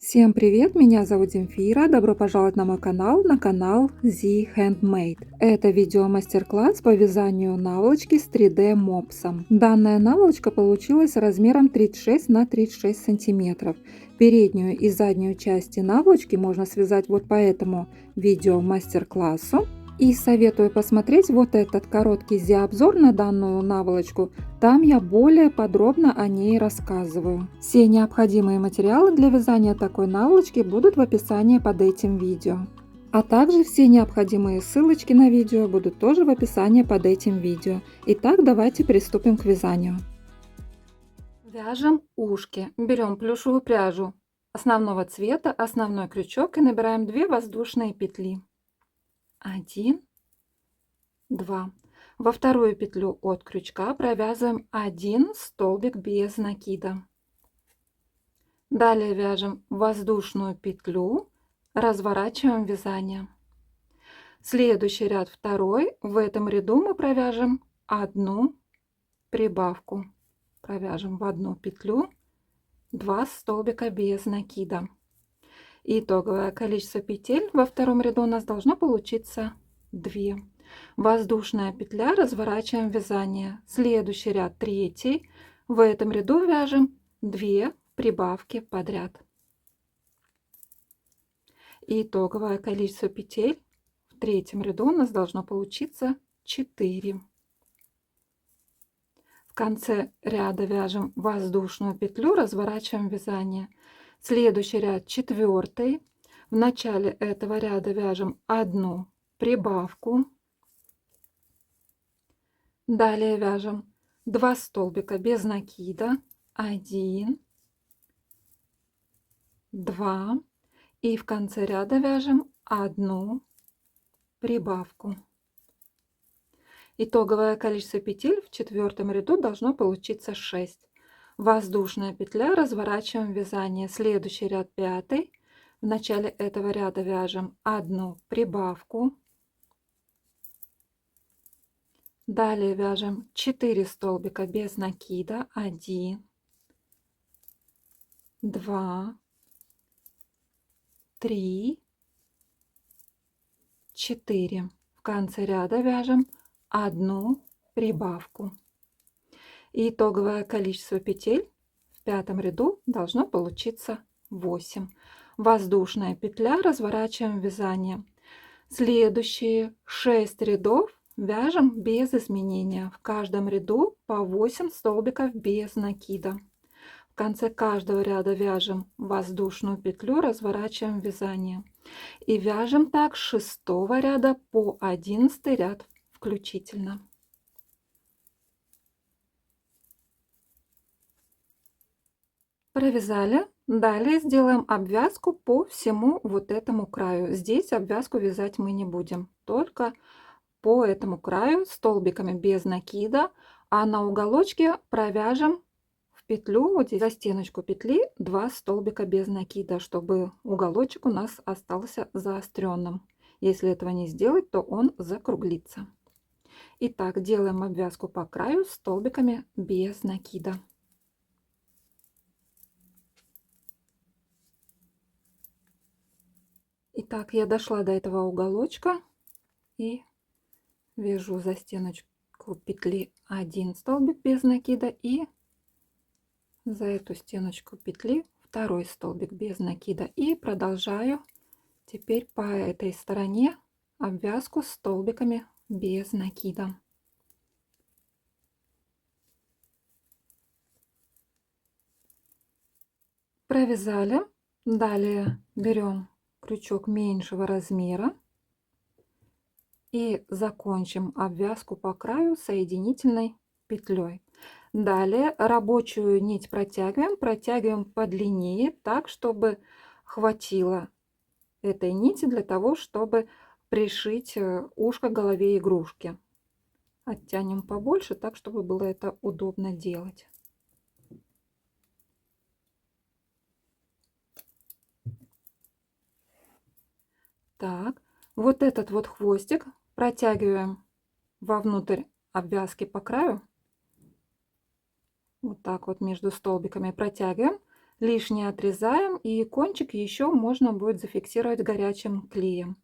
Всем привет, меня зовут Земфира, добро пожаловать на мой канал, The Handmade. Это видео мастер-класс по вязанию наволочки с 3D мопсом. Данная наволочка получилась размером 36 на 36 сантиметров. Переднюю и заднюю части наволочки можно связать вот по этому видео мастер-классу. И советую посмотреть вот этот короткий обзор на данную наволочку. Там я более подробно о ней рассказываю. Все необходимые материалы для вязания такой наволочки будут в описании под этим видео. А также все необходимые ссылочки на видео будут тоже в описании под этим видео. Итак, давайте приступим к вязанию. Вяжем ушки. Берем плюшевую пряжу основного цвета, основной крючок и набираем 2 воздушные петли. 1, 2. Во вторую петлю от крючка провязываем 1 столбик без накида. Далее вяжем воздушную петлю, разворачиваем вязание. Следующий ряд второй. В этом ряду мы провяжем одну прибавку. Провяжем в одну петлю 2 столбика без накида. Итоговое количество петель во втором ряду у нас должно получиться 2. Воздушная петля, разворачиваем вязание. Следующий ряд третий. В этом ряду вяжем 2 прибавки подряд. Итоговое количество петель в третьем ряду у нас должно получиться 4. В конце ряда вяжем воздушную петлю, разворачиваем вязание. Следующий ряд четвертый. В начале этого ряда вяжем одну прибавку. Далее вяжем 2 столбика без накида. 1, 2. И в конце ряда вяжем одну прибавку. Итоговое количество петель в четвертом ряду должно получиться 6. Воздушная петля, разворачиваем вязание. Следующий ряд пятый. В начале этого ряда вяжем одну прибавку. Далее вяжем 4 столбика без накида. 1, 2, 3, 4. В конце ряда вяжем одну прибавку. Итоговое количество петель в пятом ряду должно получиться 8. Воздушная петля, разворачиваем вязание. Следующие 6 рядов вяжем без изменения. В каждом ряду по 8 столбиков без накида. В конце каждого ряда вяжем воздушную петлю, разворачиваем вязание. И вяжем так с 6 ряда по 11 ряд включительно. Провязали. Далее сделаем обвязку по всему вот этому краю. Здесь обвязку вязать мы не будем, только по этому краю столбиками без накида, а на уголочке провяжем в петлю, вот здесь за стеночку петли, 2 столбика без накида, чтобы уголочек у нас остался заостренным. Если этого не сделать, то он закруглится. Итак, делаем обвязку по краю столбиками без накида. Итак, я дошла до этого уголочка и вяжу за стеночку петли 1 столбик без накида и за эту стеночку петли 2 столбик без накида, и продолжаю теперь по этой стороне обвязку столбиками без накида. Провязали. Далее берем крючок меньшего размера и закончим обвязку по краю соединительной петлей. Далее рабочую нить протягиваем подлиннее, так чтобы хватило этой нити для того, чтобы пришить ушко к голове игрушки. Оттянем побольше, так чтобы было это удобно делать. Так, вот этот вот хвостик протягиваем вовнутрь обвязки по краю. Вот так вот между столбиками протягиваем. Лишнее отрезаем, и кончик еще можно будет зафиксировать горячим клеем.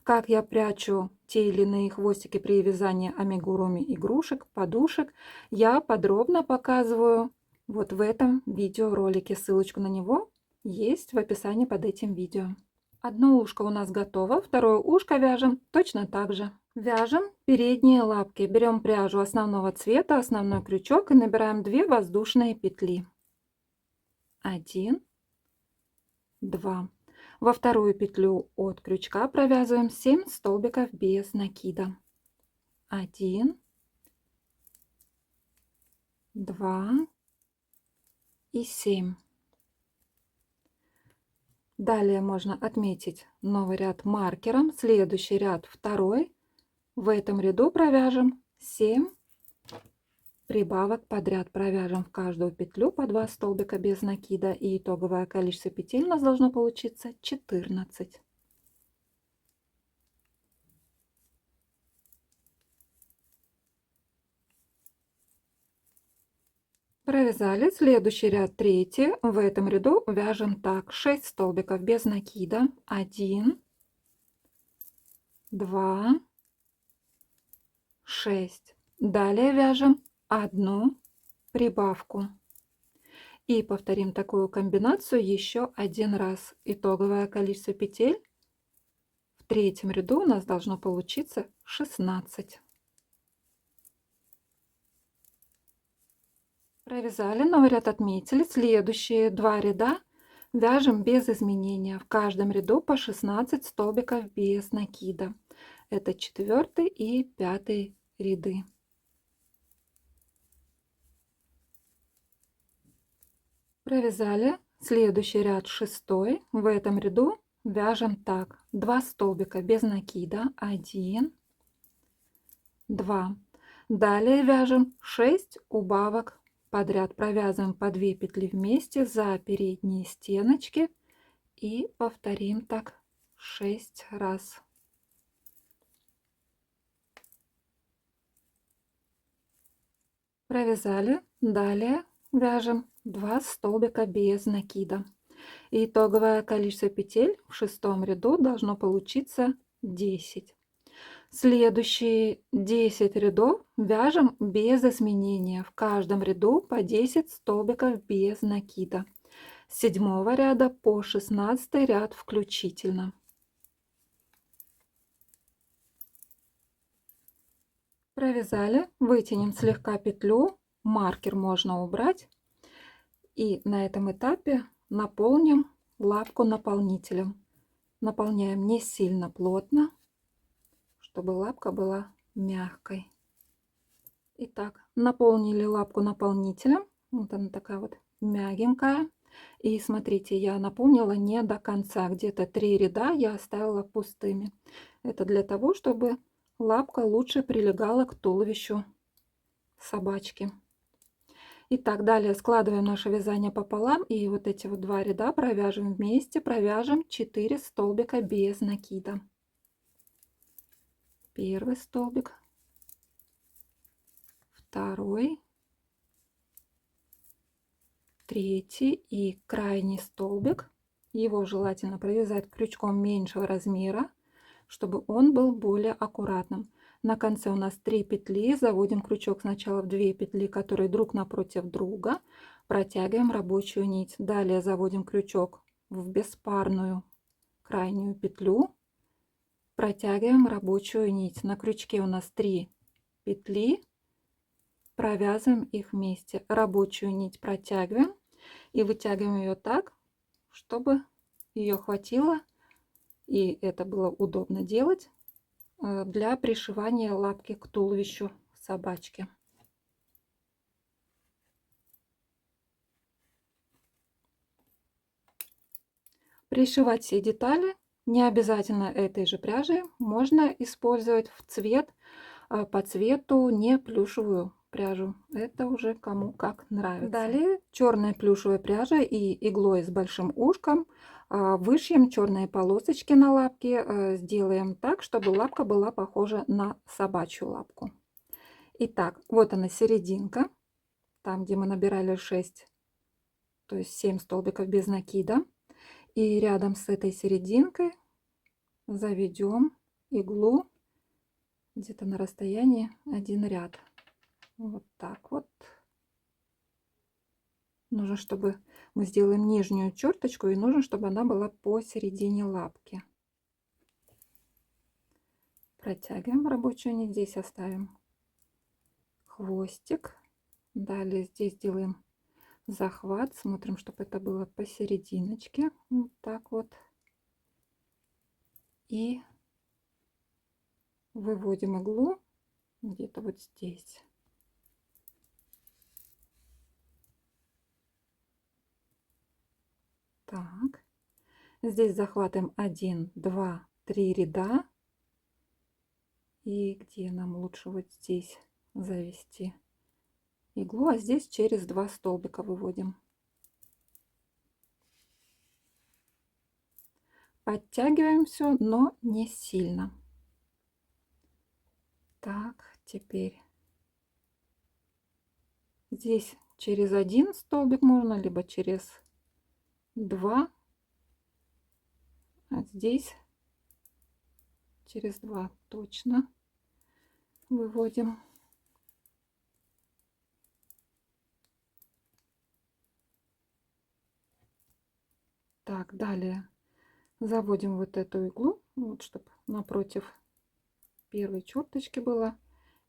Как я прячу те или иные хвостики при вязании амигуруми игрушек, подушек, я подробно показываю вот в этом видеоролике. Ссылочку на него есть в описании под этим видео. Одно ушко у нас готово, второе ушко вяжем точно так же. Вяжем передние лапки. Берем пряжу основного цвета, основной крючок и набираем 2 воздушные петли. 1, 2. Во вторую петлю от крючка провязываем 7 столбиков без накида. 1, 2 и 7. Далее можно отметить новый ряд маркером. Следующий ряд второй. В этом ряду провяжем 7 прибавок подряд. Провяжем в каждую петлю по 2 столбика без накида. И итоговое количество петель у нас должно получиться 14. Провязали. Следующий ряд третий. В этом ряду вяжем так: 6 столбиков без накида. 1, 2, 6. Далее вяжем одну прибавку. И повторим такую комбинацию еще один раз. Итоговое количество петель в третьем ряду у нас должно получиться 16. Провязали, новый ряд отметили. Следующие 2 ряда вяжем без изменения. В каждом ряду по 16 столбиков без накида. Это 4 и 5 ряды. Провязали. Следующий ряд 6. В этом ряду вяжем так: 2 столбика без накида. 1, 2. Далее вяжем 6 убавок подряд. Провязываем по 2 петли вместе за передние стеночки и повторим так 6 раз. Провязали. Далее вяжем 2 столбика без накида. Итоговое количество петель в шестом ряду должно получиться 10. Следующие 10 рядов вяжем без изменения. В каждом ряду по 10 столбиков без накида. С 7 ряда по 16 ряд включительно. Провязали, вытянем слегка петлю, маркер можно убрать. И на этом этапе наполним лапку наполнителем. Наполняем не сильно плотно, чтобы лапка была мягкой. Итак, наполнили лапку наполнителем. Вот она такая вот мягенькая. И смотрите, я наполнила не до конца. Где-то 3 ряда я оставила пустыми. Это для того, чтобы лапка лучше прилегала к туловищу собачки. Итак, далее складываем наше вязание пополам. И вот эти вот 2 ряда провяжем вместе. Провяжем 4 столбика без накида. Первый столбик, второй, третий и крайний столбик. Его желательно провязать крючком меньшего размера, чтобы он был более аккуратным. На конце у нас 3 петли. Заводим крючок сначала в 2 петли, которые друг напротив друга. Протягиваем рабочую нить. Далее заводим крючок в беспарную крайнюю петлю. Протягиваем рабочую нить. На крючке у нас 3 петли. Провязываем их вместе. Рабочую нить протягиваем и вытягиваем ее так, чтобы ее хватило, и это было удобно делать для пришивания лапки к туловищу собачки. Пришивать все детали не обязательно этой же пряжей. Можно использовать в цвет, по цвету не плюшевую пряжу. Это уже кому как нравится. Далее черная плюшевая пряжа и иглой с большим ушком вышьем черные полосочки на лапке. Сделаем так, чтобы лапка была похожа на собачью лапку. Итак, вот она серединка, там где мы набирали 6 то есть 7 столбиков без накида. И рядом с этой серединкой заведем иглу где-то на расстоянии 1 ряд. Вот так вот. Нужно, чтобы мы сделаем нижнюю черточку, и нужно, чтобы она была посередине лапки. Протягиваем рабочую нить, здесь оставим хвостик. Далее здесь делаем захват, смотрим, чтобы это было посерединочке. Вот так вот. И выводим иглу где-то вот здесь. Так. Здесь захватываем 1, 2, 3 ряда. И где нам лучше вот здесь завести иглу, а здесь через 2 столбика выводим. Подтягиваем все, но не сильно. Так, теперь здесь через 1 столбик можно, либо через 2, а здесь через 2 точно выводим. Так, далее заводим вот эту иглу, вот, чтобы напротив первой черточки была,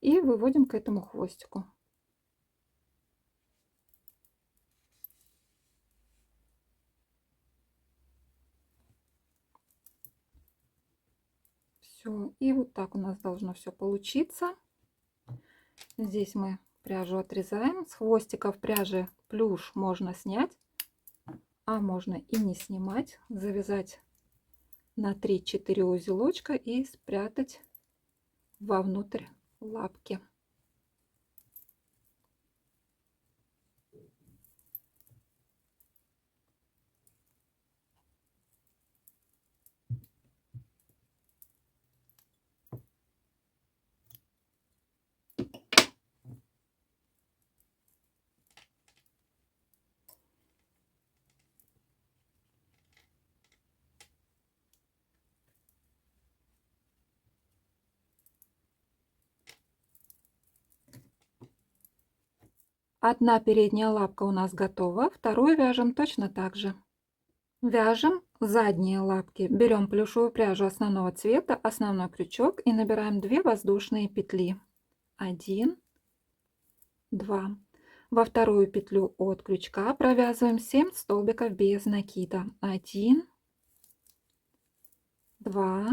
и выводим к этому хвостику. Все, и вот так у нас должно все получиться. Здесь мы пряжу отрезаем. С хвостиков пряжи плюш можно снять, а можно и не снимать. Завязать на 3-4 узелочка и спрятать вовнутрь лапки. Одна передняя лапка у нас готова, вторую вяжем точно так же. Вяжем задние лапки. Берем плюшевую пряжу основного цвета, основной крючок и набираем 2 воздушные петли. 1, 2. Во вторую петлю от крючка провязываем 7 столбиков без накида. 1, 2,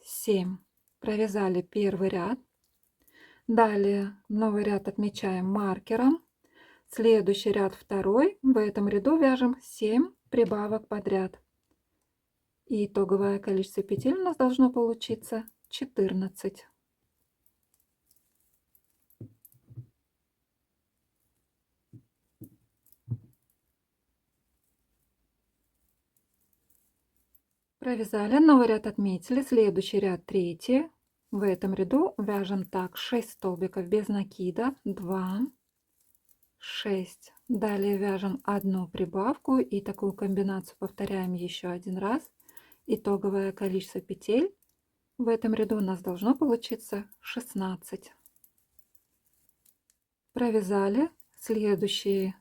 7. Провязали первый ряд. Далее новый ряд отмечаем маркером. Следующий ряд второй. В этом ряду вяжем 7 прибавок подряд. И итоговое количество петель у нас должно получиться 14. Провязали, новый ряд отметили, следующий ряд третий. В этом ряду вяжем так: 6 столбиков без накида, 2, 6. Далее вяжем одну прибавку и такую комбинацию повторяем еще один раз. Итоговое количество петель в этом ряду у нас должно получиться 16. Провязали следующие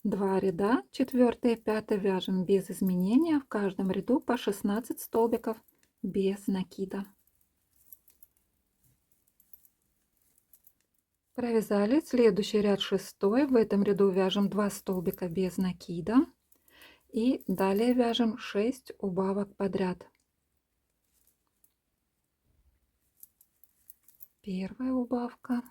2 ряда, 4 и 5 вяжем без изменения, в каждом ряду по 16 столбиков без накида. Провязали следующий ряд 6, в этом ряду вяжем 2 столбика без накида и далее вяжем 6 убавок подряд. Первая убавка,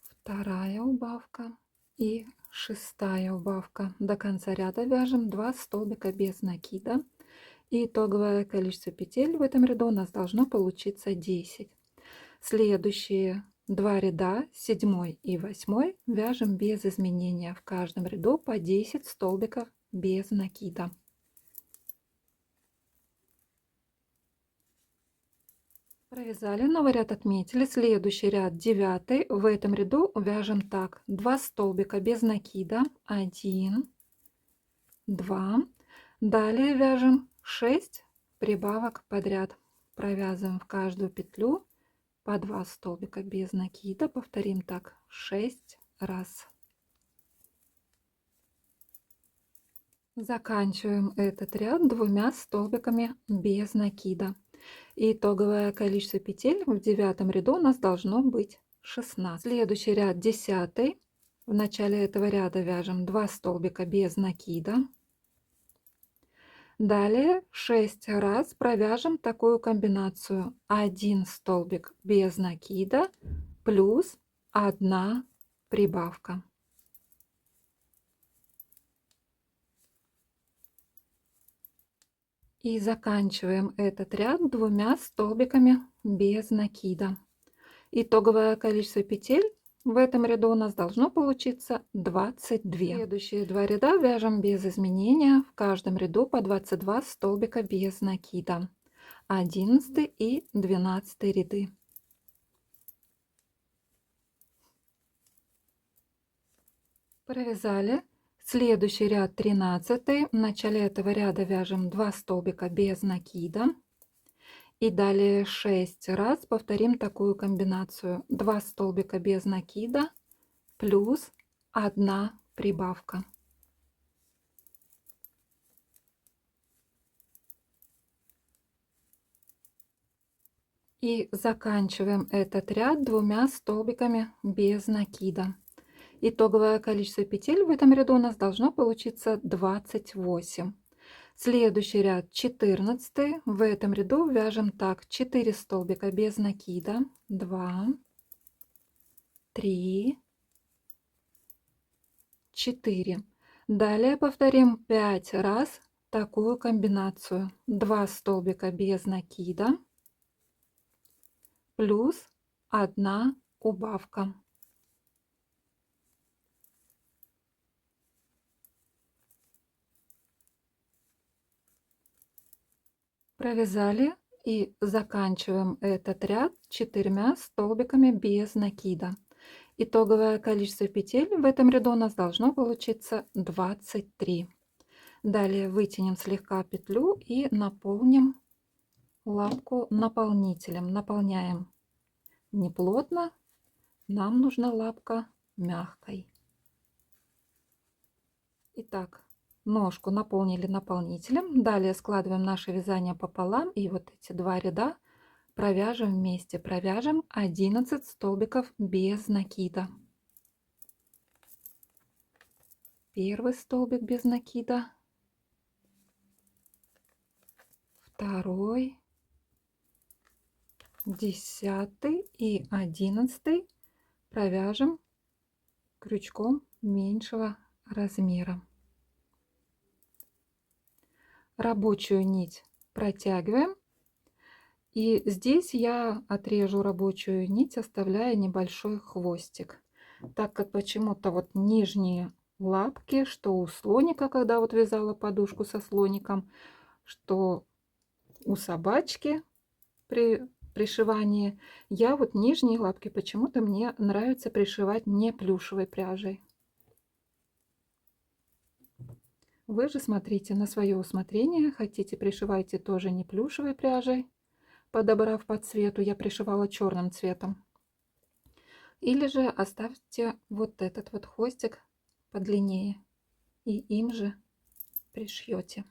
вторая убавка и шестая убавка. До конца ряда вяжем 2 столбика без накида. И итоговое количество петель в этом ряду у нас должно получиться 10. Следующие 2 ряда, 7 и 8, вяжем без изменения. В каждом ряду по 10 столбиков без накида. Провязали, новый ряд отметили, следующий ряд 9. В этом ряду вяжем так: 2 столбика без накида, 1, 2. Далее вяжем 6 прибавок подряд, провязываем в каждую петлю по 2 столбика без накида, повторим так 6 раз. Заканчиваем этот ряд 2 столбиками без накида. Итоговое количество петель в 9 ряду у нас должно быть 16. Следующий ряд 10. В начале этого ряда вяжем 2 столбика без накида. Далее 6 раз провяжем такую комбинацию: 1 столбик без накида плюс 1 прибавка. И заканчиваем этот ряд 2 столбиками без накида. Итоговое количество петель в этом ряду у нас должно получиться 22. Следующие 2 ряда вяжем без изменения, в каждом ряду по 22 столбика без накида. 11 и 12 ряды. Провязали. Следующий ряд 13. В начале этого ряда вяжем 2 столбика без накида. И далее 6 раз повторим такую комбинацию: 2 столбика без накида плюс 1 прибавка. И заканчиваем этот ряд 2 столбиками без накида. Итоговое количество петель в этом ряду у нас должно получиться 28. Следующий ряд 14. В этом ряду вяжем так: 4 столбика без накида, 2, 3, 4. Далее повторим 5 раз такую комбинацию: 2 столбика без накида плюс 1 убавка. Провязали и заканчиваем этот ряд 4 столбиками без накида. Итоговое количество петель в этом ряду у нас должно получиться 23. Далее вытянем слегка петлю и наполним лапку наполнителем. Наполняем не плотно, нам нужна лапка мягкой. Итак, ножку наполнили наполнителем. Далее складываем наше вязание пополам и вот эти 2 ряда провяжем вместе. Провяжем 11 столбиков без накида. Первый столбик без накида, второй, 10 и 11 провяжем крючком меньшего размера. Рабочую нить протягиваем, и здесь я отрежу рабочую нить, оставляя небольшой хвостик, так как почему-то вот нижние лапки, что у слоника, когда вот вязала подушку со слоником, что у собачки при пришивании, я вот нижние лапки почему-то мне нравится пришивать не плюшевой пряжей. Вы же смотрите на свое усмотрение. Хотите, пришивайте тоже не плюшевой пряжей, подобрав по цвету. Я пришивала черным цветом. Или же оставьте вот этот вот хвостик подлиннее и им же пришьете.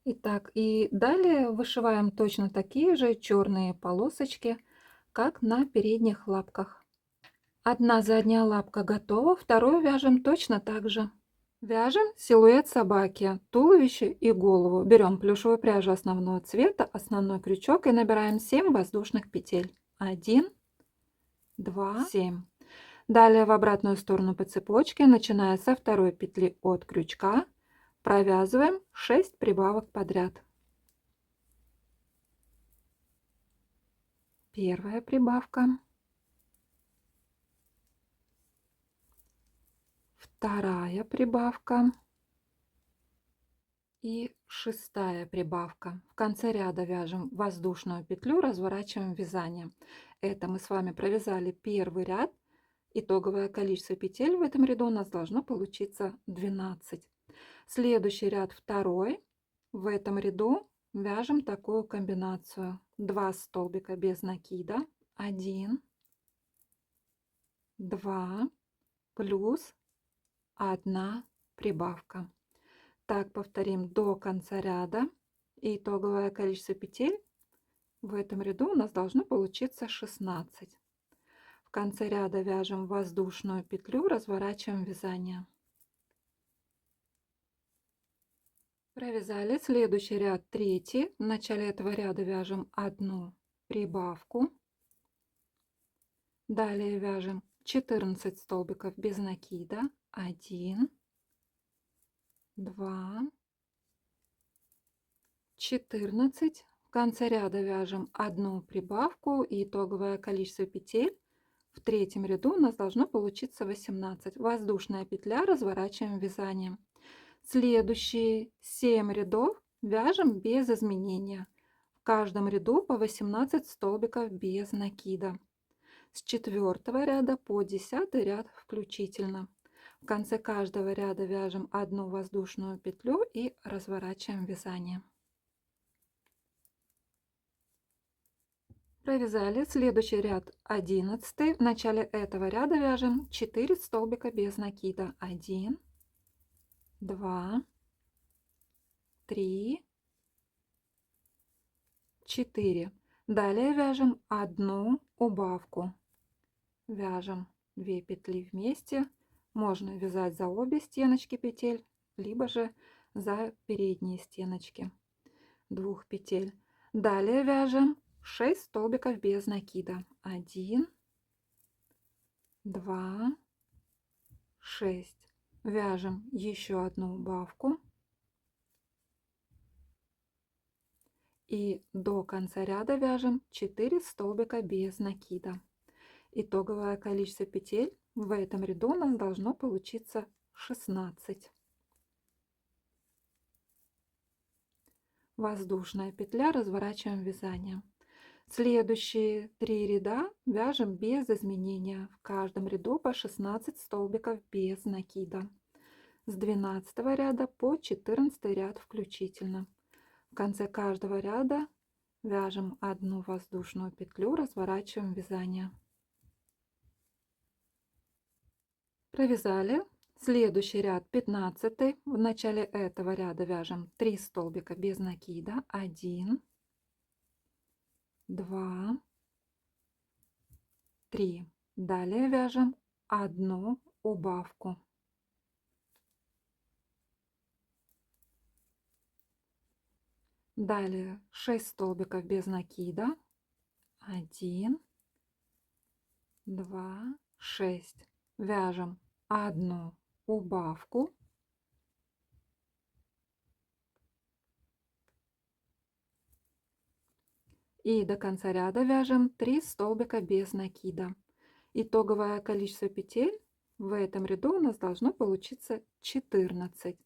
Итак, и далее вышиваем точно такие же черные полосочки, как на передних лапках. Одна задняя лапка готова, вторую вяжем точно так же. Вяжем силуэт собаки, туловище и голову. Берем плюшевую пряжу основного цвета, основной крючок и набираем 7 воздушных петель. 1, 2, 7. Далее в обратную сторону по цепочке, начиная со второй петли от крючка, провязываем 6 прибавок подряд. Первая прибавка, вторая прибавка и Шестая прибавка. В конце ряда вяжем воздушную петлю, разворачиваем вязание. Это мы с вами провязали первый ряд. Итоговое количество петель в этом ряду у нас должно получиться 12. Следующий ряд второй. В этом ряду вяжем такую комбинацию. 2 столбика без накида. 1, 2, плюс 1 прибавка. Так повторим до конца ряда. И итоговое количество петель в этом ряду у нас должно получиться 16. В конце ряда вяжем воздушную петлю, разворачиваем вязание. Провязали следующий ряд третий. В начале этого ряда вяжем одну прибавку. Далее вяжем 14 столбиков без накида. 1, 2, 14. В конце ряда вяжем одну прибавку, и итоговое количество петель в третьем ряду у нас должно получиться 18. Воздушная петля, разворачиваем вязание. Следующие 7 рядов вяжем без изменения. В каждом ряду по 18 столбиков без накида. С 4 ряда по 10 ряд включительно. В конце каждого ряда вяжем одну воздушную петлю и разворачиваем вязание. Провязали следующий ряд 11. В начале этого ряда вяжем 4 столбика без накида. 1, 2, 3, 4. Далее вяжем одну убавку. Вяжем 2 петли вместе. Можно вязать за обе стеночки петель, либо же за передние стеночки 2 петель. Далее вяжем 6 столбиков без накида. 1, 2, 6. Вяжем еще одну убавку. И до конца ряда вяжем 4 столбика без накида. Итоговое количество петель в этом ряду у нас должно получиться 16. Воздушная петля, разворачиваем вязание. Следующие 3 ряда вяжем без изменения. В каждом ряду по 16 столбиков без накида. С 12 ряда по 14 ряд включительно. В конце каждого ряда вяжем одну воздушную петлю, разворачиваем вязание. Провязали следующий ряд 15. В начале этого ряда вяжем 3 столбика без накида. 1, 2, 3. Далее вяжем одну убавку. Далее 6 столбиков без накида. 1, 2, 6. Вяжем одну убавку. И до конца ряда вяжем 3 столбика без накида. Итоговое количество петель в этом ряду у нас должно получиться 14.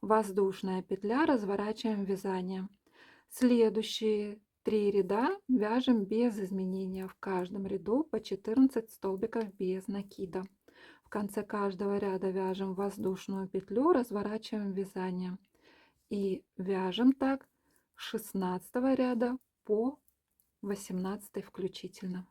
Воздушная петля, разворачиваем вязание. Следующие 3 ряда вяжем без изменения. В каждом ряду по 14 столбиков без накида. В конце каждого ряда вяжем воздушную петлю, разворачиваем вязание. И вяжем так с 16 ряда по 18 включительно.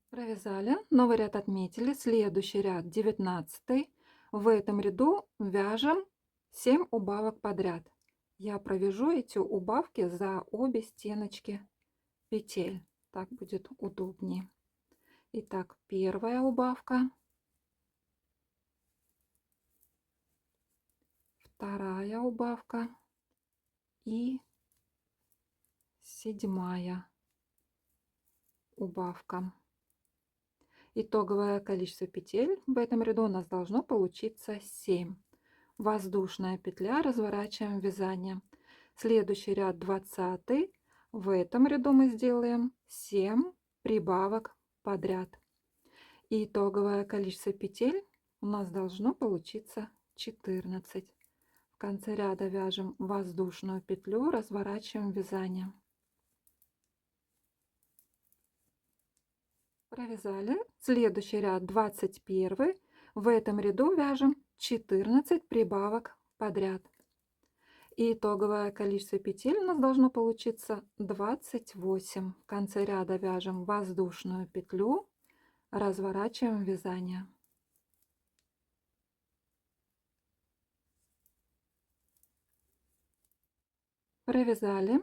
Провязали, новый ряд отметили, следующий ряд 19. В этом ряду вяжем 7 убавок подряд. Я провяжу эти убавки за обе стеночки петель, так будет удобнее. Итак, первая убавка, вторая убавка и 7 убавка. Итоговое количество петель в этом ряду у нас должно получиться 7. Воздушная петля, разворачиваем вязание. Следующий ряд 20. В этом ряду мы сделаем 7 прибавок подряд. И итоговое количество петель у нас должно получиться 14. В конце ряда вяжем воздушную петлю, разворачиваем вязание. Провязали. Следующий ряд 21. В этом ряду вяжем 14 прибавок подряд. И итоговое количество петель у нас должно получиться 28. В конце ряда вяжем воздушную петлю, разворачиваем вязание. Провязали.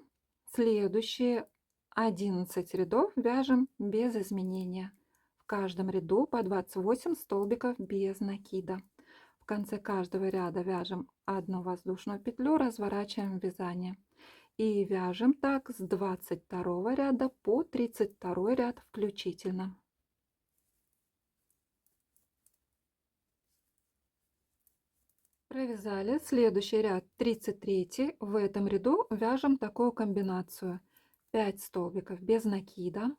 Следующие 11 рядов вяжем без изменения. В каждом ряду по 28 столбиков без накида. В конце каждого ряда вяжем одну воздушную петлю, разворачиваем вязание. И вяжем так с 22 ряда по 32 ряд включительно. Провязали. Следующий ряд 33. В этом ряду вяжем такую комбинацию: 5 столбиков без накида,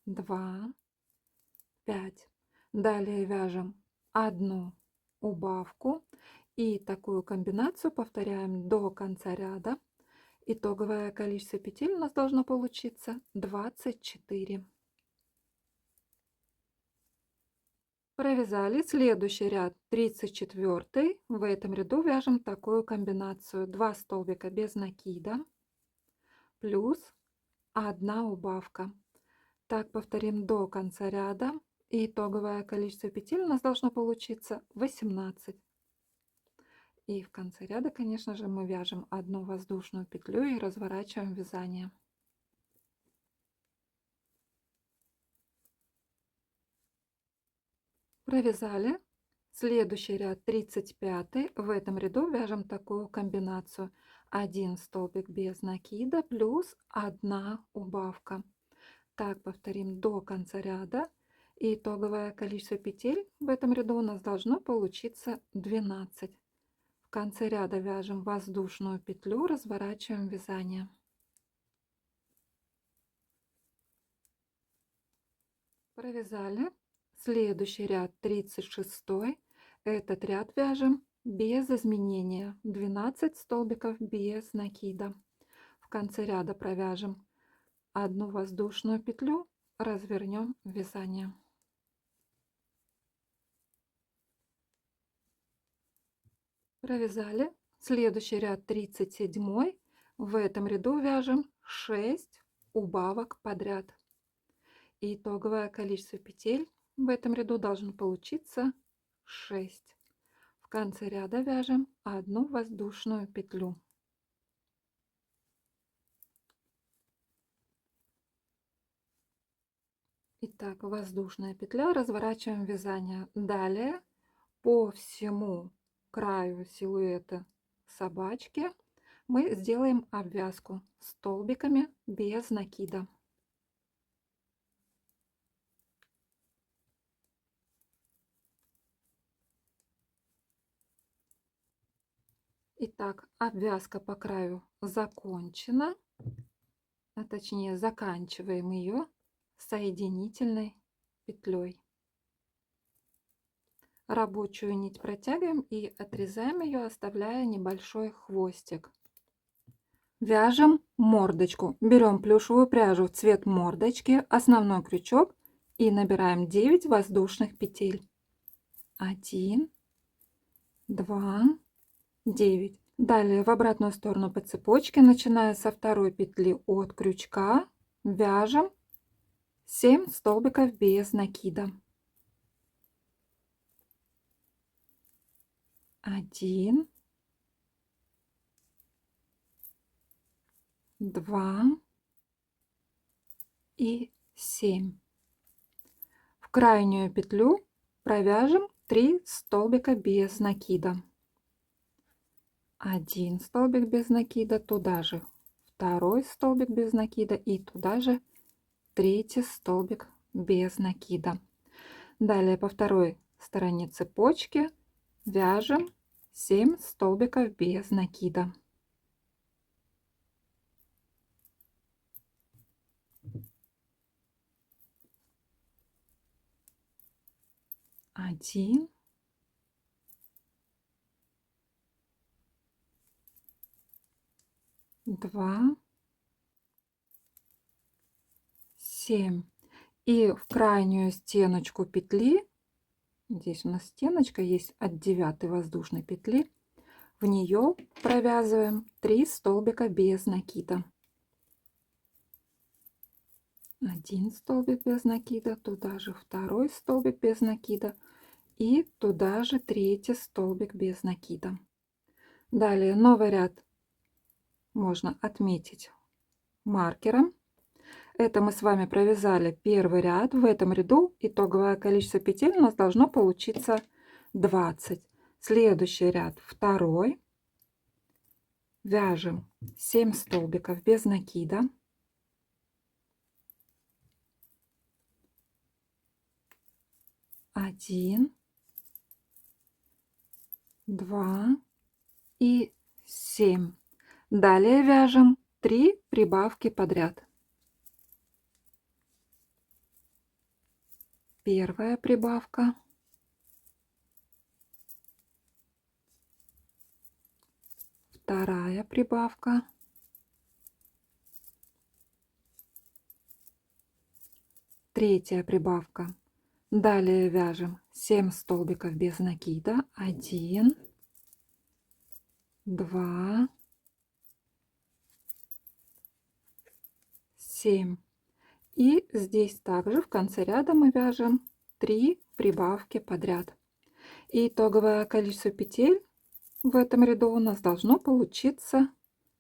2, 5. Далее вяжем одну убавку и такую комбинацию повторяем до конца ряда. Итоговое количество петель у нас должно получиться 24. Провязали. Следующий ряд 34. В этом ряду вяжем такую комбинацию: 2 столбика без накида плюс 1 убавка. Так повторим до конца ряда. И итоговое количество петель у нас должно получиться 18. И в конце ряда, конечно же, мы вяжем одну воздушную петлю и разворачиваем вязание. Провязали. Следующий ряд 35. В этом ряду вяжем такую комбинацию: 1 столбик без накида плюс 1 убавка. Так повторим до конца ряда. И итоговое количество петель в этом ряду у нас должно получиться 12. В конце ряда вяжем воздушную петлю, разворачиваем вязание. Провязали. Следующий ряд 36. Этот ряд вяжем без изменения: 12 столбиков без накида. В конце ряда провяжем одну воздушную петлю, развернем вязание. Провязали. Следующий ряд 37. В этом ряду вяжем 6 убавок подряд. И итоговое количество петель в этом ряду должно получиться 6. В конце ряда вяжем одну воздушную петлю. Итак, воздушная петля, разворачиваем вязание. Далее по всему краю силуэта собачки мы сделаем обвязку столбиками без накида. Итак, обвязка по краю закончена, а точнее заканчиваем ее соединительной петлей. Рабочую нить протягиваем и отрезаем ее, оставляя небольшой хвостик. Вяжем мордочку. Берем плюшевую пряжу в цвет мордочки, основной крючок и набираем 9 воздушных петель. 1, 2, 9. Далее в обратную сторону по цепочке, начиная со второй петли от крючка, вяжем 7 столбиков без накида. 1, 2 и 7. В крайнюю петлю провяжем 3 столбика без накида. 1 столбик без накида, туда же 2 столбик без накида и туда же 3 столбик без накида. Далее по второй стороне цепочки вяжем 7 столбиков без накида. 1, 2, 7. И в крайнюю стеночку петли, здесь у нас стеночка есть от 9 воздушной петли, в нее провязываем 3 столбика без накида. 1 столбик без накида, туда же 2 столбик без накида и туда же 3 столбик без накида. Далее новый ряд можно отметить маркером. Это мы с вами провязали первый ряд. В этом ряду итоговое количество петель у нас должно получиться 20. Следующий ряд второй. Вяжем 7 столбиков без накида. 1, 2 и 7. Далее вяжем 3 прибавки подряд. Первая прибавка, вторая прибавка, третья прибавка. Далее вяжем 7 столбиков без накида. 1, 2, 7. И здесь также в конце ряда мы вяжем 3 прибавки подряд. И итоговое количество петель в этом ряду у нас должно получиться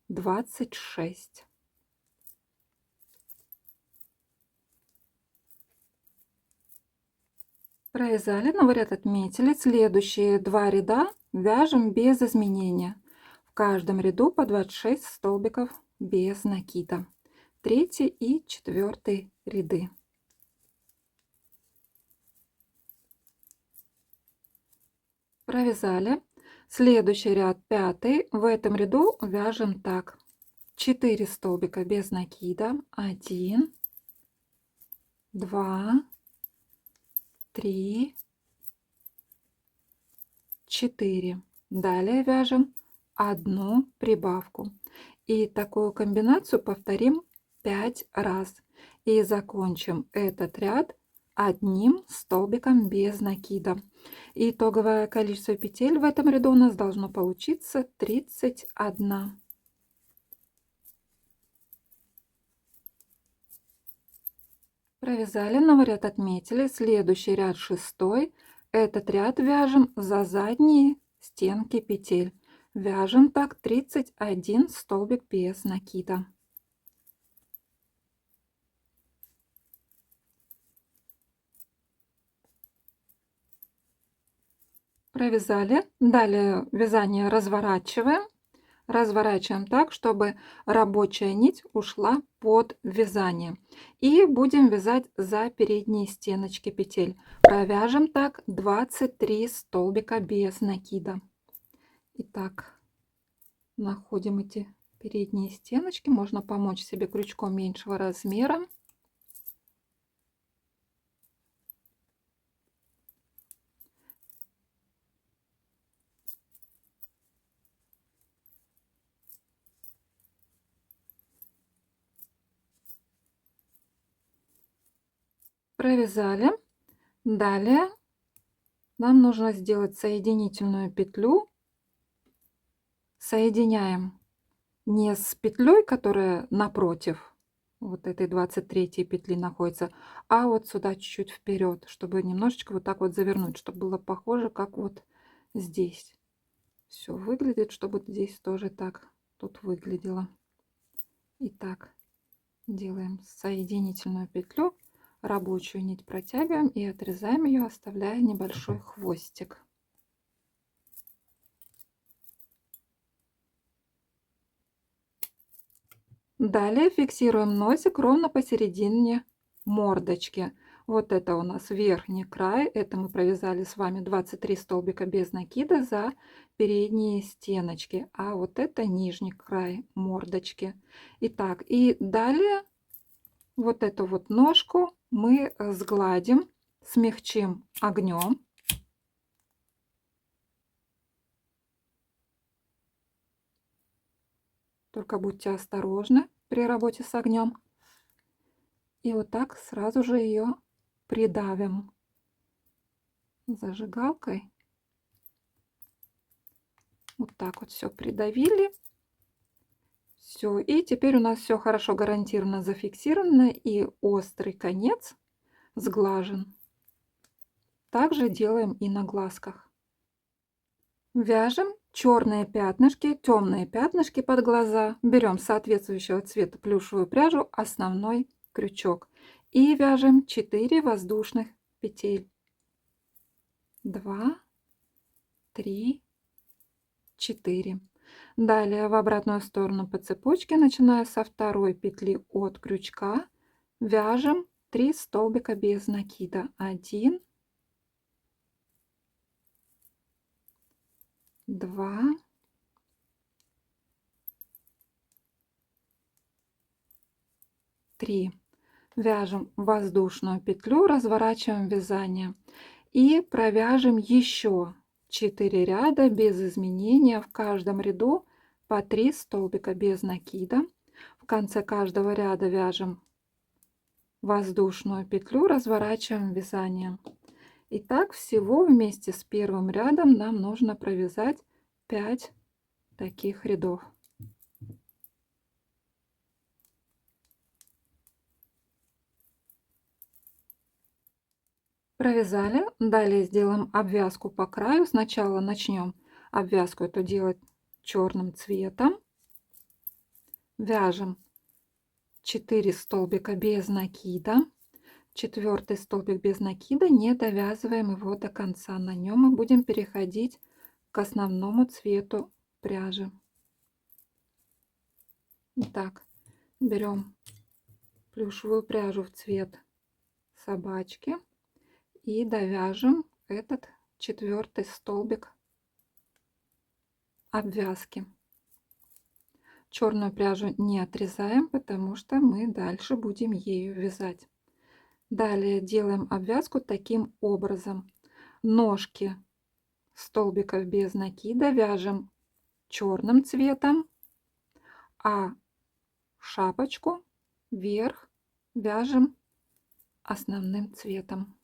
26. Провязали, новый ряд отметили. Следующие 2 ряда вяжем без изменения. В каждом ряду по 26 столбиков без накида. 3 и 4 ряды. Провязали. Следующий ряд 5. В этом ряду вяжем так: 4 столбика без накида. 1, 2, 3, 4. Далее вяжем одну прибавку. И такую комбинацию повторим 5 раз. И закончим этот ряд одним столбиком без накида. Итоговое количество петель в этом ряду у нас должно получиться 31. Провязали, новый ряд отметили. Следующий ряд 6. Этот ряд вяжем за задние стенки петель. Вяжем так 31 столбик без накида. Провязали. Далее вязание разворачиваем. Разворачиваем так, чтобы рабочая нить ушла под вязание. И будем вязать за передние стеночки петель. Провяжем так 23 столбика без накида. Итак, находим эти передние стеночки. Можно помочь себе крючком меньшего размера. Провязали. Далее нам нужно сделать соединительную петлю. Соединяем не с петлей, которая напротив вот этой 23 петли находится, а вот сюда чуть-чуть вперед, чтобы немножечко вот так вот завернуть, чтобы было похоже, как вот здесь все выглядит, чтобы здесь тоже так тут выглядело. Итак, делаем соединительную петлю, рабочую нить протягиваем и отрезаем ее, оставляя небольшой хвостик. Далее фиксируем носик ровно посередине мордочки. Вот это у нас верхний край. Это мы провязали с вами 23 столбика без накида за передние стеночки. А вот это нижний край мордочки. Итак, и далее вот эту вот ножку мы сгладим, смягчим огнем. То только будьте осторожны при работе с огнем. И вот так сразу же ее придавим зажигалкой. Вот так вот все придавили. Все, и теперь у нас все хорошо гарантированно зафиксировано и острый конец сглажен. Также делаем и на глазках. Вяжем черные пятнышки, темные пятнышки под глаза. Берем соответствующего цвета плюшевую пряжу, основной крючок. И вяжем 4 воздушных петель. 2, 3, 4. Далее в обратную сторону по цепочке, начиная со второй петли от крючка, вяжем 3 столбика без накида. 1, 2, 3. Вяжем воздушную петлю, разворачиваем вязание и провяжем еще 4 ряда без изменения, в каждом ряду по 3 столбика без накида. В конце каждого ряда вяжем воздушную петлю, разворачиваем вязание. И так всего вместе с первым рядом нам нужно провязать 5 таких рядов. Провязали, далее сделаем обвязку по краю. Сначала начнем обвязку эту делать черным цветом. Вяжем 4 столбика без накида. 4 столбик без накида, не довязываем его до конца. На нем мы будем переходить к основному цвету пряжи. Итак, берем плюшевую пряжу в цвет собачки и довяжем этот 4 столбик обвязки. Черную пряжу не отрезаем, потому что мы дальше будем ею вязать. Далее делаем обвязку таким образом. Ножки столбиков без накида вяжем черным цветом, а шапочку вверх вяжем основным цветом.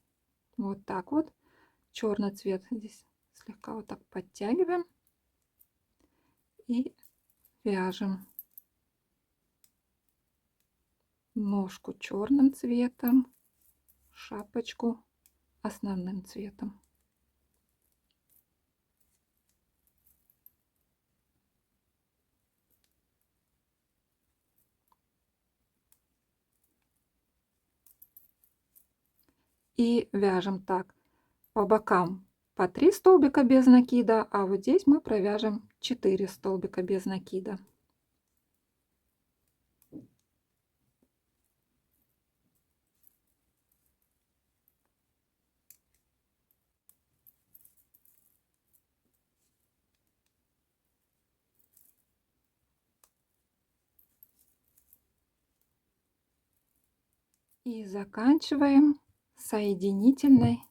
Вот так вот. Черный цвет здесь слегка вот так подтягиваем и вяжем ножку черным цветом, шапочку основным цветом. И вяжем так по бокам по 3 столбика без накида, а вот здесь мы провяжем 4 столбика без накида. И заканчиваем соединительной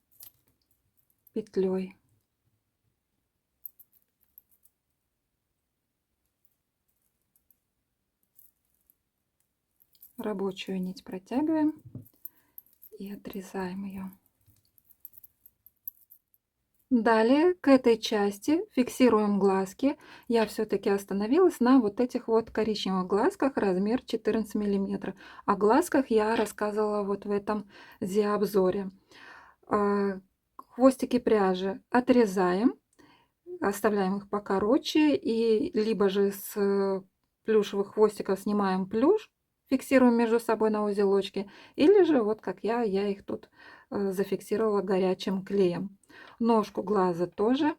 петлей. Рабочую нить протягиваем и отрезаем ее. Далее к этой части фиксируем глазки. Я все-таки остановилась на вот этих вот коричневых глазках, размер 14 мм. О глазках я рассказывала вот в этом обзоре. Хвостики пряжи отрезаем, оставляем их покороче, и либо же с плюшевых хвостиков снимаем плюш, фиксируем между собой на узелочке, или же вот как я их тут зафиксировала горячим клеем. Ножку глаза тоже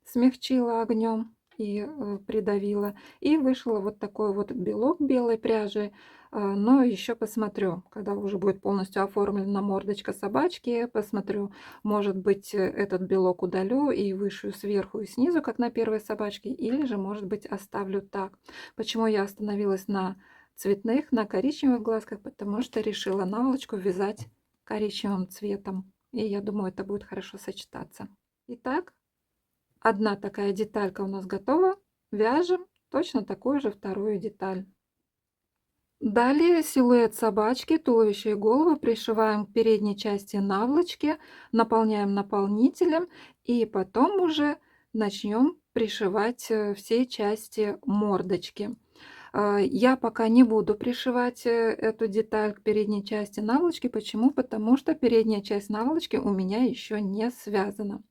смягчила огнем и придавила, и вышла вот такой вот белок белой пряжи. Но еще посмотрю, когда уже будет полностью оформлена мордочка собачки, посмотрю, может быть, этот белок удалю и вышью сверху и снизу, как на первой собачке, или же, может быть, оставлю так. Почему я остановилась на цветных, на коричневых глазках? Потому что решила наволочку вязать коричневым цветом, и я думаю, это будет хорошо сочетаться. Итак, одна такая деталька у нас готова. Вяжем точно такую же вторую деталь. Далее силуэт собачки, туловище и голову пришиваем к передней части наволочки, наполняем наполнителем и потом уже начнем пришивать все части мордочки. Я пока не буду пришивать эту деталь к передней части наволочки. Почему? Потому что передняя часть наволочки у меня еще не связана.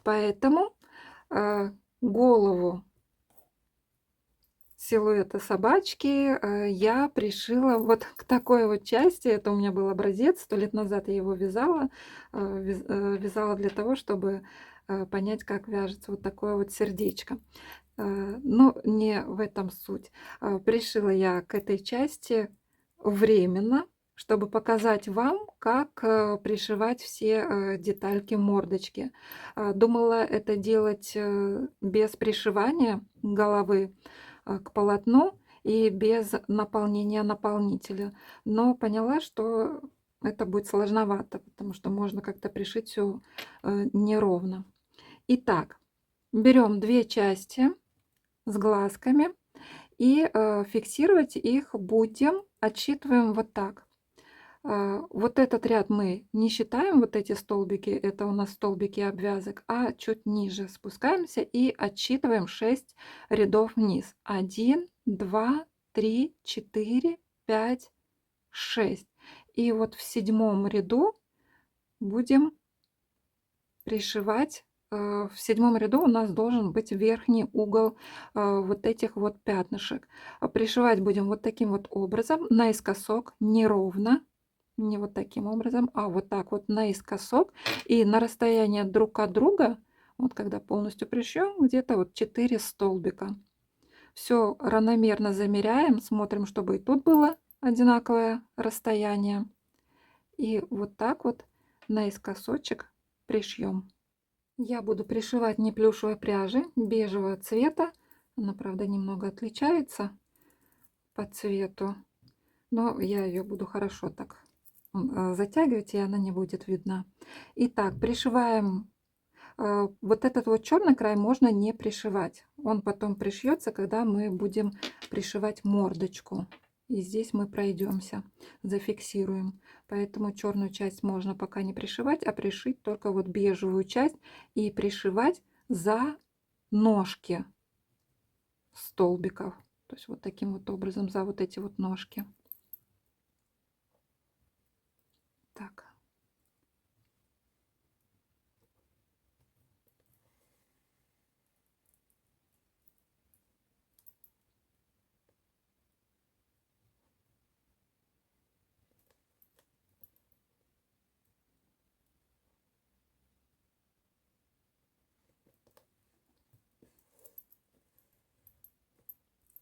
Поэтому голову силуэта собачки я пришила вот к такой вот части. Это у меня был образец, 100 лет назад я его вязала. Вязала для того, чтобы понять, как вяжется вот такое вот сердечко. Но не в этом суть. Пришила я к этой части временно, чтобы показать вам, как пришивать все детальки мордочки. Думала это делать без пришивания головы к полотну и без наполнения наполнителя. Но поняла, что это будет сложновато, потому что можно как-то пришить все неровно. Итак, берем две части с глазками и фиксировать их будем, отсчитываем вот так. Вот этот ряд мы не считаем, вот эти столбики, это у нас столбики обвязок, а чуть ниже спускаемся и отсчитываем 6 рядов вниз. 1, 2, 3, 4, 5, 6. И вот в 7 ряду будем пришивать. В 7 ряду у нас должен быть верхний угол вот этих вот пятнышек. Пришивать будем вот таким вот образом, наискосок, неровно, не вот таким образом, а вот так вот наискосок. И на расстояние друг от друга, вот когда полностью пришьем, где-то вот 4 столбика. Все равномерно замеряем, смотрим, чтобы и тут было одинаковое расстояние. И вот так вот наискосочек пришьем. Я буду пришивать не плюшевой пряжи, бежевого цвета. Она, правда, немного отличается по цвету, но я ее буду хорошо так затягивать, и она не будет видна. Итак, пришиваем. Вот этот вот черный край можно не пришивать. Он потом пришьется, когда мы будем пришивать мордочку. И здесь мы пройдемся, зафиксируем. Поэтому черную часть можно пока не пришивать, а пришить только вот бежевую часть и пришивать за ножки столбиков. То есть вот таким вот образом за вот эти вот ножки. Так.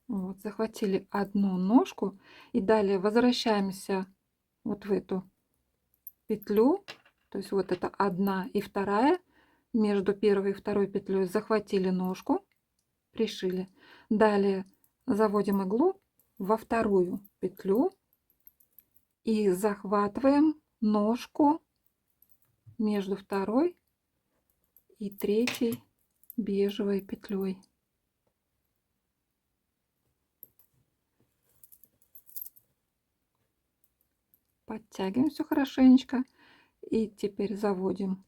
Вот, захватили одну ножку и далее возвращаемся вот в эту петлю, то есть вот это одна и вторая, между первой и второй петлей захватили ножку, пришили. Далее заводим иглу во вторую петлю и захватываем ножку между второй и третьей бежевой петлей. Подтягиваем все хорошенечко. И теперь заводим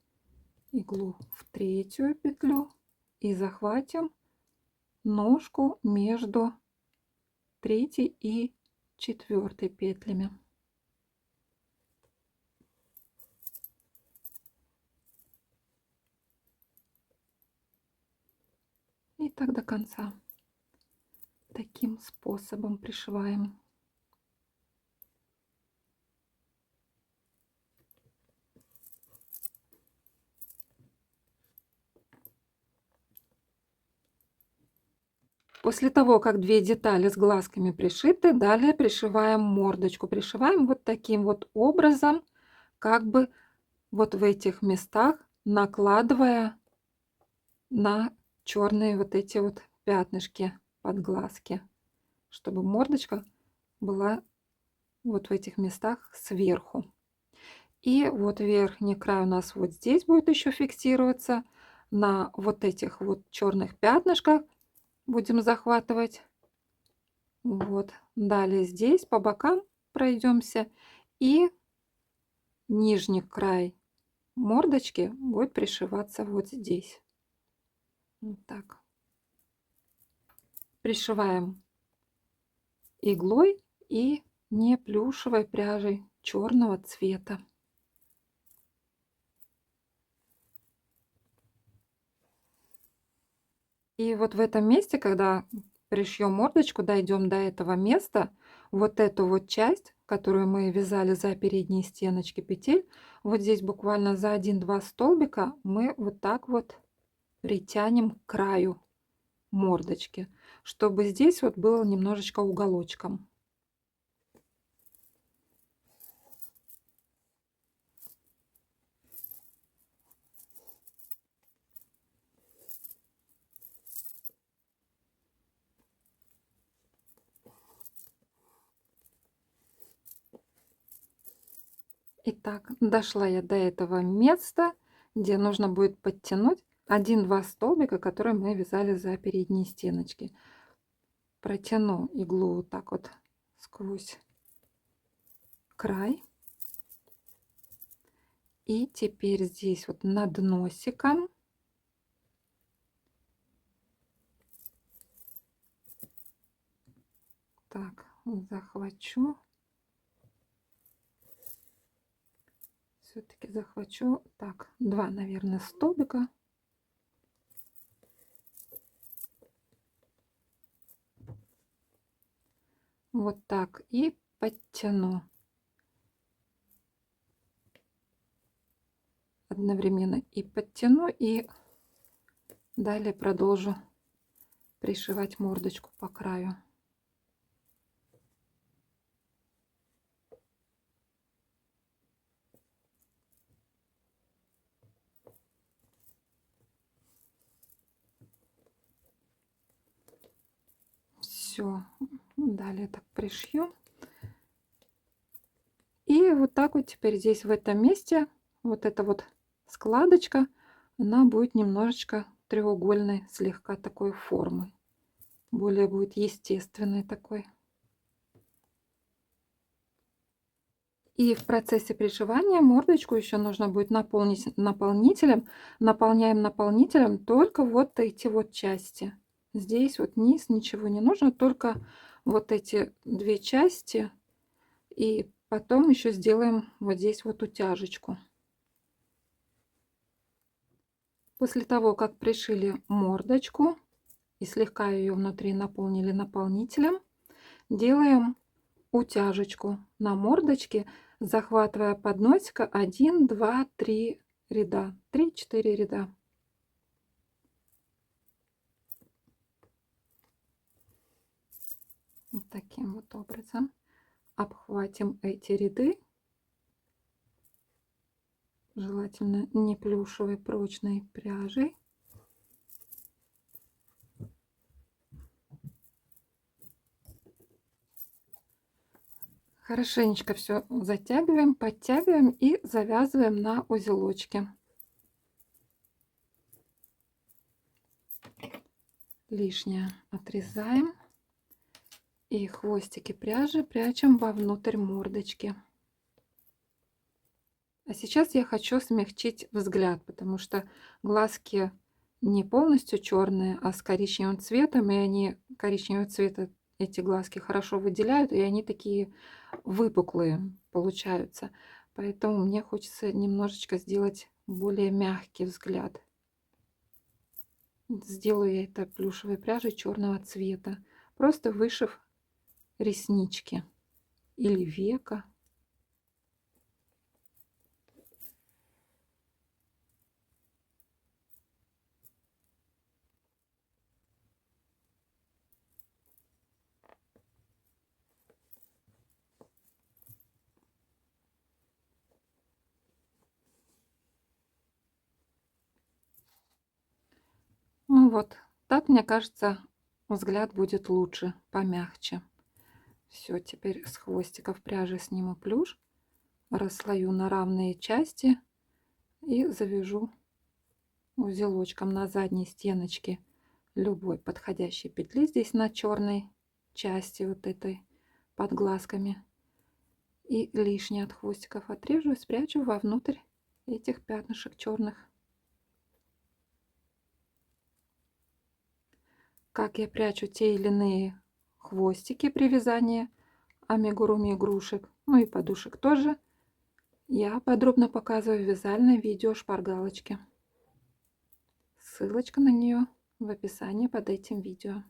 иглу в третью петлю и захватим ножку между третьей и четвертой петлями. И так до конца. Таким способом пришиваем. После того, как две детали с глазками пришиты, далее пришиваем мордочку. Пришиваем вот таким вот образом, как бы вот в этих местах, накладывая на черные вот эти вот пятнышки под глазки, чтобы мордочка была вот в этих местах сверху. И вот верхний край у нас вот здесь будет еще фиксироваться на вот этих вот черных пятнышках. будем захватывать. Вот. Далее здесь по бокам пройдемся. И нижний край мордочки будет пришиваться вот здесь. Вот так. Пришиваем иглой и не плюшевой пряжей черного цвета. И вот в этом месте, когда пришьем мордочку, дойдем до этого места, вот эту вот часть, которую мы вязали за передние стеночки петель, вот здесь буквально за 1-2 столбика мы вот так вот притянем к краю мордочки, чтобы здесь вот было немножечко уголочком. Итак, дошла я до этого места, где нужно будет подтянуть 1-2 столбика, которые мы вязали за передние стеночки. Протяну иглу вот так вот сквозь край. И теперь здесь вот над носиком так захвачу. Все-таки захвачу. Так, 2, наверное, столбика. Вот так. И подтяну. Одновременно и подтяну, и далее продолжу пришивать мордочку по краю. Все, далее так пришью. И вот так вот теперь здесь в этом месте вот эта вот складочка, она будет немножечко треугольной, слегка такой формы, более будет естественной такой. И в процессе пришивания мордочку еще нужно будет наполнить наполнителем. Наполняем наполнителем только вот эти вот части. Здесь вот низ ничего не нужно, только вот эти 2 части. И потом еще сделаем вот здесь вот утяжечку. После того, как пришили мордочку и слегка ее внутри наполнили наполнителем, делаем утяжечку на мордочке, захватывая под носика 1, 2, 3 ряда, 3-4 ряда. Вот таким вот образом обхватим эти ряды, желательно не плюшевой прочной пряжей. Хорошенечко все затягиваем, подтягиваем и завязываем на узелочки. Лишнее отрезаем и хвостики пряжи прячем вовнутрь мордочки. А сейчас я хочу смягчить взгляд, потому что глазки не полностью черные, а с коричневым цветом, и они коричневого цвета эти глазки хорошо выделяют, и они такие выпуклые получаются. Поэтому мне хочется немножечко сделать более мягкий взгляд. Сделаю я это плюшевой пряжей черного цвета, просто вышив реснички или века. Ну вот, так, мне кажется, взгляд будет лучше, помягче. Все, теперь с хвостиков пряжи сниму плюш, расслою на равные части и завяжу узелочком на задней стеночке любой подходящей петли здесь на черной части вот этой под глазками. И лишнее от хвостиков отрежу и спрячу вовнутрь этих пятнышек черных. Как я прячу те или иные хвостики при вязании амигуруми игрушек, ну и подушек тоже, я подробно показываю в вязальном видео шпаргалочки. Ссылочка на нее в описании под этим видео.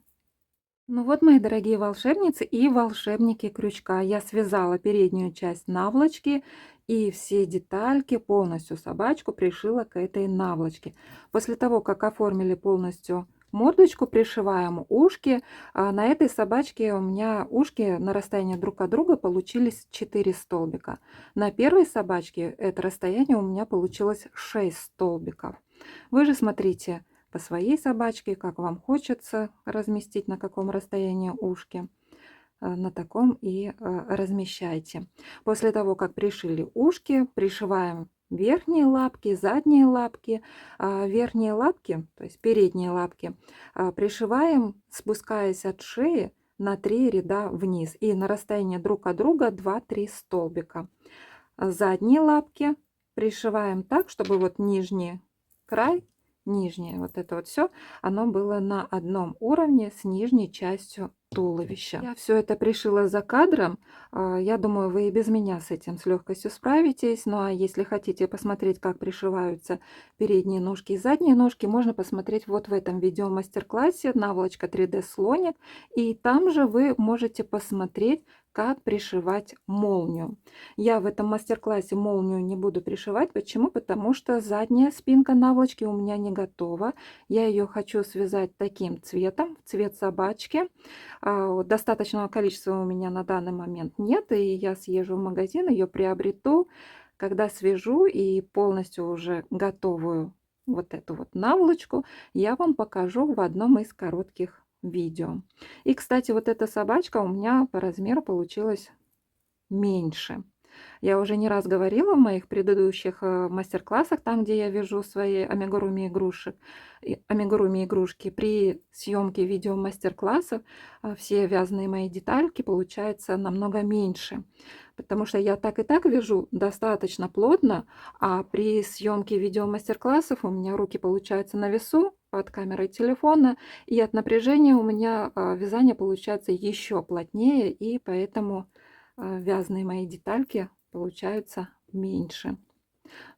Ну вот, мои дорогие волшебницы и волшебники крючка, я связала переднюю часть наволочки и все детальки, полностью собачку пришила к этой наволочке. После того, как оформили полностью мордочку, пришиваем ушки. На этой собачке у меня ушки на расстоянии друг от друга получились 4 столбика. На первой собачке это расстояние у меня получилось 6 столбиков. Вы же смотрите по своей собачке, как вам хочется разместить, на каком расстоянии ушки, на таком и размещайте. После того, как пришили ушки, пришиваем верхние лапки, задние лапки. Верхние лапки, то есть передние лапки, пришиваем, спускаясь от шеи на 3 ряда вниз и на расстоянии друг от друга 2-3 столбика. Задние лапки пришиваем так, чтобы вот нижний край, нижнее вот это вот все, оно было на одном уровне с нижней частью туловища. Я все это пришила за кадром. Я думаю, вы и без меня с этим с легкостью справитесь. Ну а если хотите посмотреть, как пришиваются передние ножки и задние ножки, можно посмотреть вот в этом видео мастер-классе наволочка 3D слоник. И там же вы можете посмотреть, как пришивать молнию. Я в этом мастер-классе молнию не буду пришивать. Почему? Потому что задняя спинка наволочки у меня не готова. Я ее хочу связать таким цветом, цвет собачки. Достаточного количества у меня на данный момент нет, и я съезжу в магазин, ее приобрету. Когда свяжу и полностью уже готовую вот эту вот наволочку, я вам покажу в одном из коротких видео. И, кстати, вот эта собачка у меня по размеру получилась меньше. Я уже не раз говорила в моих предыдущих мастер-классах, там, где я вяжу свои амигуруми игрушки, при съемке видео мастер-классов все вязаные мои детальки получаются намного меньше, потому что я так и так вяжу достаточно плотно, а при съемке видео мастер-классов у меня руки получаются на весу под камерой телефона, и от напряжения у меня вязание получается еще плотнее, и поэтому вязаные мои детальки получаются меньше.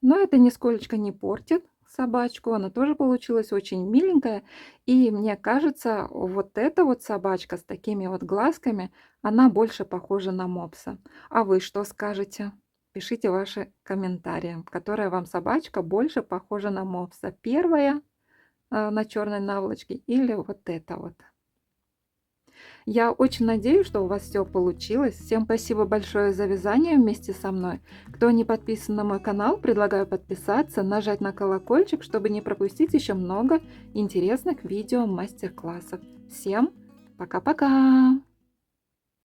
Но это нисколько не портит собачку. Она тоже получилась очень миленькая. И мне кажется, вот эта вот собачка с такими вот глазками, она больше похожа на мопса. А вы что скажете? Пишите ваши комментарии, которая вам собачка больше похожа на мопса. Первая на черной наволочке или вот эта вот. Я очень надеюсь, что у вас все получилось. Всем спасибо большое за вязание вместе со мной. Кто не подписан на мой канал, предлагаю подписаться, нажать на колокольчик, чтобы не пропустить еще много интересных видео мастер-классов. Всем пока-пока!